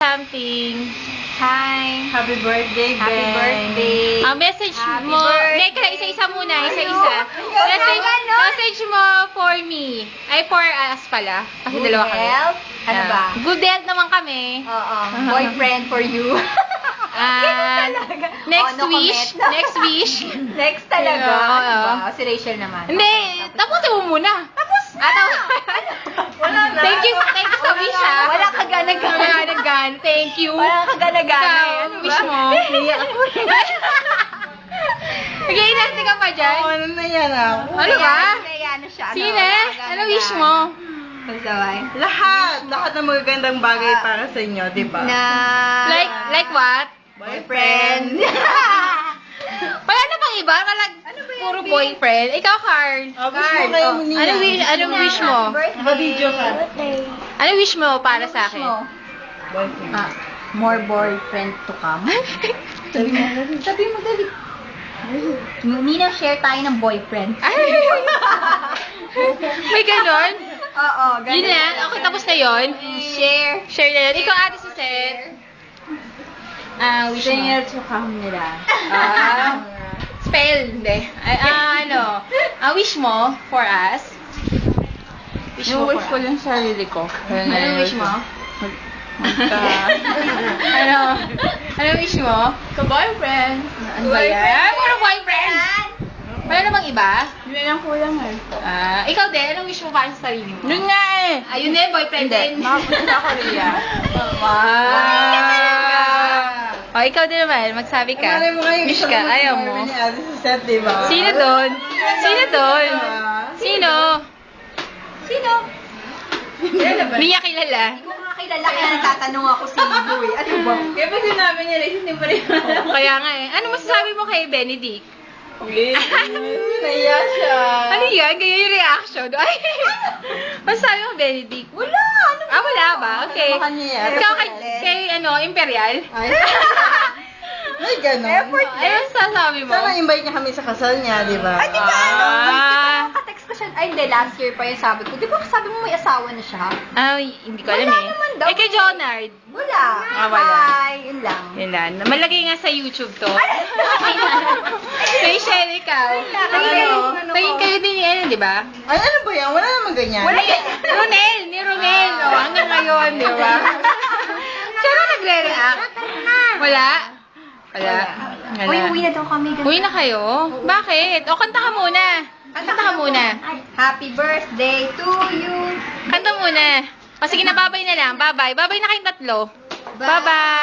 something. Hi. Happy birthday, Ben. Happy birthday. Message Happy mo. birthday. Meka, isa-isa muna. Isa-isa. Message mo for me. Ay, for us pala. Kasi Good dalawa kami. health? Ano Yeah. ba? Good health naman kami. Oo. Boyfriend for you. Next no wish. comment. Next wish. Next talaga. Oo. Ano ba? Si Rachel naman. Hindi. Tapusin mo muna. Tapos. Wala na. Thank you sa wish, ha. Wala kagana-gana. Wala kagana. Thank you. Wala kagana-gana. Ikaw, ano wish mo? Nag-iinarte ka pa dyan? Ano na yan ako? Ano ba? Kaya na siya. Sine? Ano wish mo? Pasaway. Lahat ng magagandang bagay para sa inyo, di ba? Na... Like what? Boyfriend. Wala na bang iba? Puro boyfriend. Ikaw, Carl. Wish mo kayo niya. Anong wish mo? Naka-video ka. Anong wish mo para sa akin? Boyfriend. More boyfriend to come. Sabi mo dali. Nina, share tayo ng boyfriend. Ay! May ganon? Oo, Yun yan? Okay, tapos na yun? Share. Share na yun. Ikaw, Ate Suzette. Wish mo. to come nila. Spell, hindi. Wish mo for us. Wish mo for us. lang sarili ko. Anong wish mo? Ano wish mo? Ka-boyfriend. Ano ba yan? Puro boyfriend. Wala namang iba? Yun lang kulang eh. Ikaw din, anong wish mo para sa sarili mo? Yun nga eh. Ayun din, boyfriend din. Nakapunta sa Korea. Wow! O, ikaw din naman, magsabi ka. Malay mo kayo, Wish ka, ayaw mo. Ni Ate Suzette, di ba? Sino doon? Sino doon? Sino? Sino? Hindi niya kilala. Hindi ko nga kilala kaya nagtatanong ako sino eh. Ano ba? Kaya pa sinabi niya rin, hindi pa rin. Kaya nga eh. Ano masasabi mo kay Benedict? Naiya siya. Ano yan? Ganyan yung reaction. Ay! Masasabi mo, Benedict? Wala! Ano ba? Wala ba? Okay. Ano kanya yan? Ikaw kay Imperial? Ay. May ganon. Effort Ano masasabi mo? Sana invite niya kami sa kasal niya, di ba? Ay, di ba ano? Ah. Nakatext ko siya. Ay, hindi. Last year pa yung sabi ko. Di ba sabi mo may asawa na siya? Ay, hindi ko alam Wala eh. naman daw. Eh, kay Jonard. Wala. Wala. Hi. Yun lang. Yun lang. Malagay nga sa YouTube to. Rachel, ikaw. Tingin kayo din ni di ba? Ay, ano ba yan? Wala naman ganyan. Ni Ronel. O, hanggang ngayon, di ba? Siya na nagre-react. Wala? Wala. Uy, uwi na daw kami. Uwi na kayo? Bakit? O, kanta ka muna. Kanta ka muna. Happy birthday to you. Kanta muna. O, sige na, babay na lang. Babay. Babay na kayong tatlo. Bye-bye.